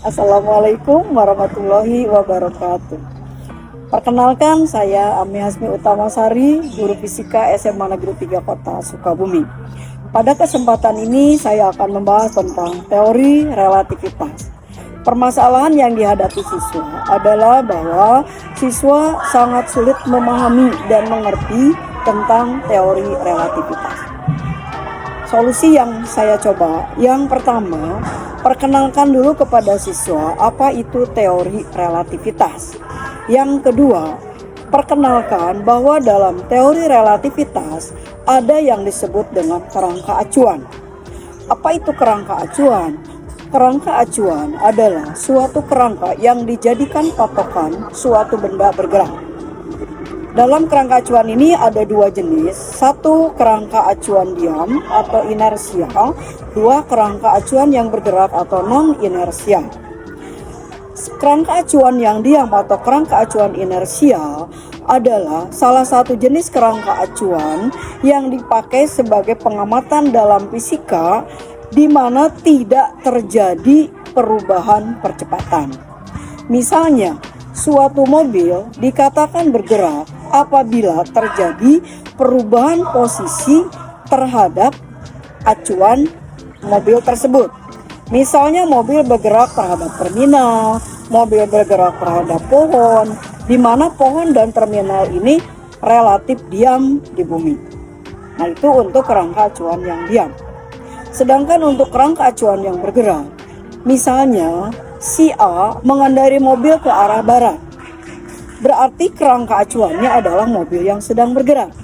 Assalamualaikum warahmatullahi wabarakatuh. Perkenalkan, saya Ami Hasmi Utamasari, guru fisika SMA Negeri 3 Kota Sukabumi. Pada kesempatan ini saya akan membahas tentang teori relativitas. Permasalahan yang dihadapi siswa adalah bahwa siswa sangat sulit memahami dan mengerti tentang teori relativitas. Solusi yang saya coba, yang pertama, perkenalkan dulu kepada siswa apa itu teori relativitas. Yang kedua, perkenalkan bahwa dalam teori relativitas ada yang disebut dengan kerangka acuan. Apa itu kerangka acuan? Kerangka acuan adalah suatu kerangka yang dijadikan patokan suatu benda bergerak. Dalam kerangka acuan ini ada dua jenis, satu kerangka acuan diam atau inersial, dua kerangka acuan yang bergerak atau non-inersial. Kerangka acuan yang diam atau kerangka acuan inersial adalah salah satu jenis kerangka acuan yang dipakai sebagai pengamatan dalam fisika di mana tidak terjadi perubahan percepatan. Misalnya, suatu mobil dikatakan bergerak apabila terjadi perubahan posisi terhadap acuan mobil tersebut. Misalnya mobil bergerak terhadap terminal, mobil bergerak terhadap pohon, di mana pohon dan terminal ini relatif diam di bumi. Nah, itu untuk kerangka acuan yang diam. Sedangkan untuk kerangka acuan yang bergerak, misalnya si A mengendarai mobil ke arah barat. Berarti kerangka acuannya adalah mobil yang sedang bergerak.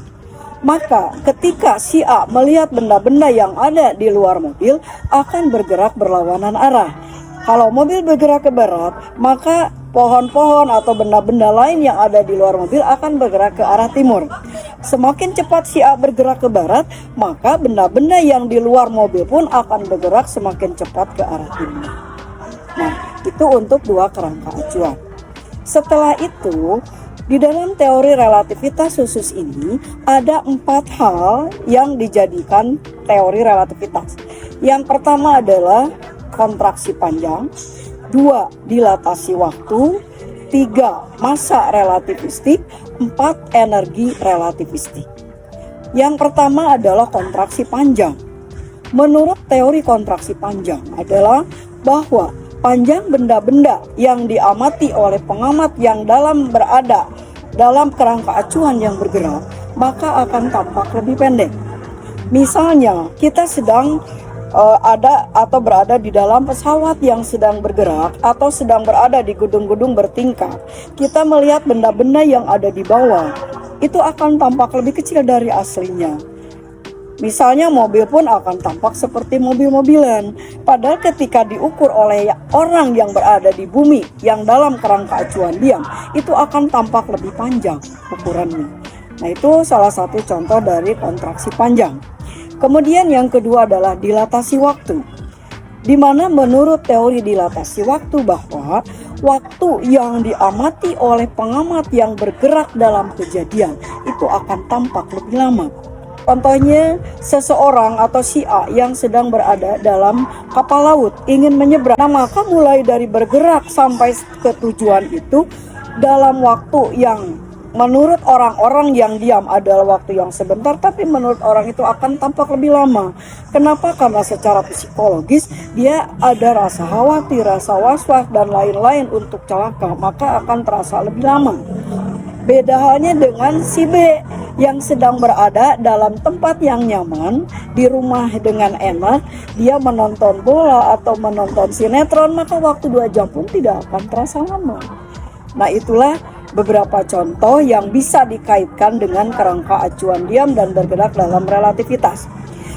Maka ketika si A melihat benda-benda yang ada di luar mobil akan bergerak berlawanan arah. Kalau mobil bergerak ke barat, maka pohon-pohon atau benda-benda lain yang ada di luar mobil akan bergerak ke arah timur. Semakin cepat si A bergerak ke barat, maka benda-benda yang di luar mobil pun akan bergerak semakin cepat ke arah timur. Nah, itu untuk dua kerangka acuan. Setelah itu, di dalam teori relativitas khusus ini ada 4 hal yang dijadikan teori relativitas. Yang pertama adalah kontraksi panjang, 2 dilatasi waktu, 3 masa relativistik, 4 energi relativistik. Yang pertama adalah kontraksi panjang. Menurut teori kontraksi panjang adalah bahwa panjang benda-benda yang diamati oleh pengamat yang berada dalam kerangka acuan yang bergerak, maka akan tampak lebih pendek. Misalnya, kita sedang ada atau berada di dalam pesawat yang sedang bergerak atau sedang berada di gedung-gedung bertingkat. Kita melihat benda-benda yang ada di bawah, itu akan tampak lebih kecil dari aslinya. Misalnya mobil pun akan tampak seperti mobil-mobilan. Padahal ketika diukur oleh orang yang berada di bumi yang dalam kerangka acuan diam, itu akan tampak lebih panjang ukurannya. Nah, itu salah satu contoh dari kontraksi panjang. Kemudian yang kedua adalah dilatasi waktu. Di mana menurut teori dilatasi waktu bahwa waktu yang diamati oleh pengamat yang bergerak dalam kejadian itu akan tampak lebih lama. Contohnya, seseorang atau si A yang sedang berada dalam kapal laut ingin menyeberang. Nah, maka mulai dari bergerak sampai ke tujuan itu dalam waktu yang menurut orang-orang yang diam adalah waktu yang sebentar, tapi menurut orang itu akan tampak lebih lama. Kenapa? Karena secara psikologis dia ada rasa khawatir, rasa was-was, dan lain-lain untuk celaka, maka akan terasa lebih lama. Beda halnya dengan si B yang sedang berada dalam tempat yang nyaman, di rumah dengan enak, dia menonton bola atau menonton sinetron, maka waktu 2 jam pun tidak akan terasa lama. Nah, itulah beberapa contoh yang bisa dikaitkan dengan kerangka acuan diam dan bergerak dalam relativitas.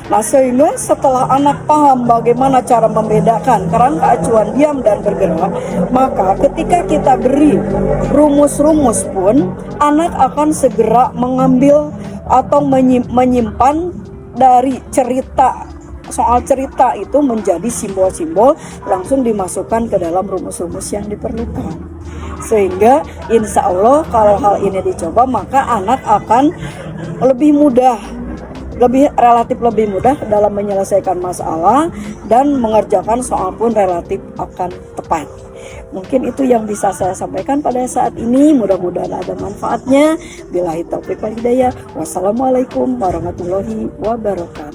Nah, sehingga setelah anak paham bagaimana cara membedakan kerangka acuan diam dan bergerak, maka ketika kita beri rumus-rumus pun, anak akan segera mengambil atau menyimpan dari cerita, soal cerita itu menjadi simbol-simbol, langsung dimasukkan ke dalam rumus-rumus yang diperlukan. Sehingga insya Allah kalau hal ini dicoba, maka anak akan lebih mudah relatif lebih mudah dalam menyelesaikan masalah, dan mengerjakan soal pun relatif akan tepat. Mungkin itu yang bisa saya sampaikan pada saat ini. Mudah-mudahan ada manfaatnya. Billahi taufiq wal hidayah. Wassalamualaikum warahmatullahi wabarakatuh.